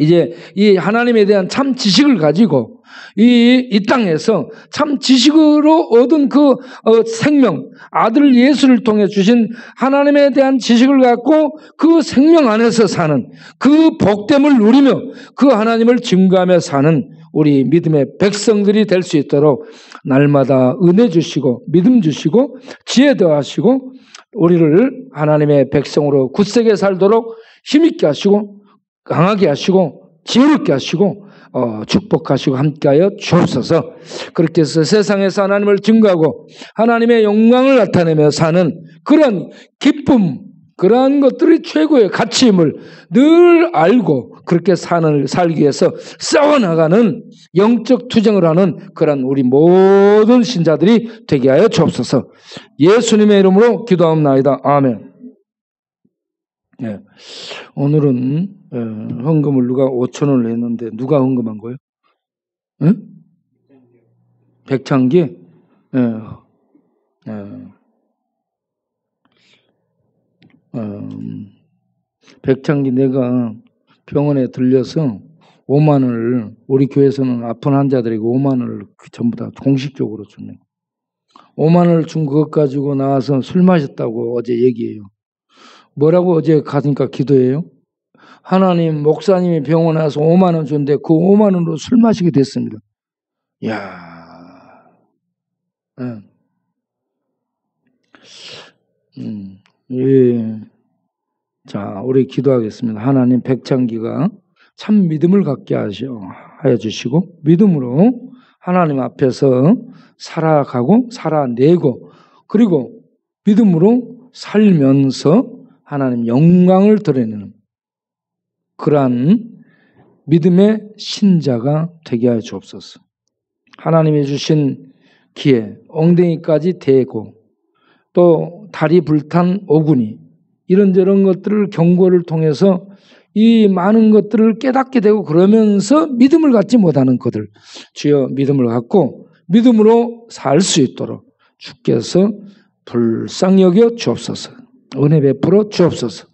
Speaker 1: 이제 이 하나님에 대한 참 지식을 가지고 이 땅에서 참 지식으로 얻은 그 생명, 아들 예수를 통해 주신 하나님에 대한 지식을 갖고 그 생명 안에서 사는 그 복됨을 누리며 그 하나님을 증거하며 사는 우리 믿음의 백성들이 될 수 있도록 날마다 은혜 주시고 믿음 주시고 지혜 더하시고 우리를 하나님의 백성으로 굳세게 살도록 힘있게 하시고 강하게 하시고 지혜롭게 하시고 축복하시고 함께하여 주옵소서. 그렇게 해서 세상에서 하나님을 증거하고 하나님의 영광을 나타내며 사는 그런 기쁨, 그러한 것들이 최고의 가치임을 늘 알고 그렇게 살기 위해서 싸워나가는 영적 투쟁을 하는 그런 우리 모든 신자들이 되게 하여 주옵소서. 예수님의 이름으로 기도하옵나이다. 아멘. 네. 오늘은 헌금을 누가 5,000원을 냈는데 누가 헌금한 거예요? 응? 백창기? 백창기 내가 병원에 들려서 5만 원을 우리 교회에서는 아픈 환자들에게 5만 원을 전부 다 공식적으로 줬네. 5만 원을 준 그것 가지고 나와서 술 마셨다고 어제 얘기해요. 뭐라고 어제 가니까 기도해요? 하나님, 목사님이 병원에 와서 5만 원 줬는데 그 5만 원으로 술 마시게 됐습니다. 이야. 예. 자, 우리 기도하겠습니다. 하나님, 백창기가 참 믿음을 갖게 하여 주시고 믿음으로 하나님 앞에서 살아가고 살아내고 그리고 믿음으로 살면서 하나님 영광을 드러내는 그러한 믿음의 신자가 되게 하여 주옵소서. 하나님이 주신 기회, 엉덩이까지 대고 또 다리 불탄 오구니 이런저런 것들을 경고를 통해서 이 많은 것들을 깨닫게 되고 그러면서 믿음을 갖지 못하는 것들 주여 믿음을 갖고 믿음으로 살 수 있도록 주께서 불쌍히 여겨 주옵소서. 은혜 베풀어 주옵소서.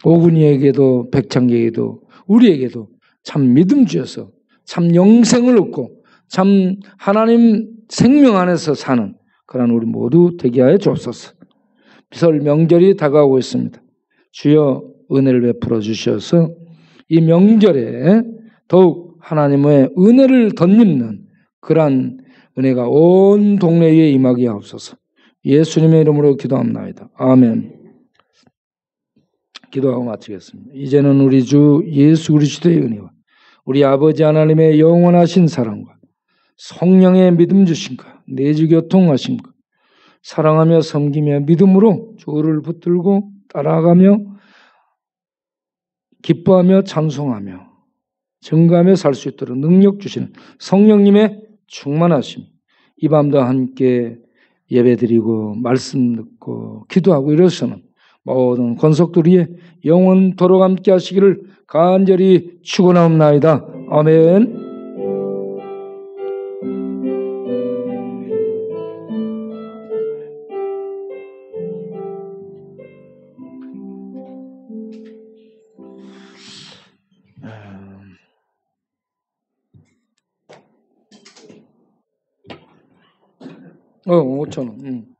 Speaker 1: 오군이에게도 백창기에게도 우리에게도 참 믿음 주셔서 참 영생을 얻고 참 하나님 생명 안에서 사는 그런 우리 모두 되게 하여 주옵소서. 설 명절이 다가오고 있습니다. 주여 은혜를 베풀어 주셔서 이 명절에 더욱 하나님의 은혜를 덧입는 그러한 은혜가 온 동네에 임하게 하옵소서. 예수님의 이름으로 기도합나이다. 아멘. 기도하고 마치겠습니다. 이제는 우리 주 예수 그리스도의 은혜와 우리 아버지 하나님의 영원하신 사랑과 성령의 믿음 주신가, 내주교통하신가, 사랑하며 섬기며 믿음으로 주를 붙들고 따라가며 기뻐하며 찬송하며 증거하며 살 수 있도록 능력 주시는 성령님의 충만하심, 이 밤도 함께 예배드리고 말씀 듣고 기도하고 이래서는 모든 권속들이 영원토록 함께 하시기를 간절히 축원하옵나이다. 아멘. 어, 5,000원.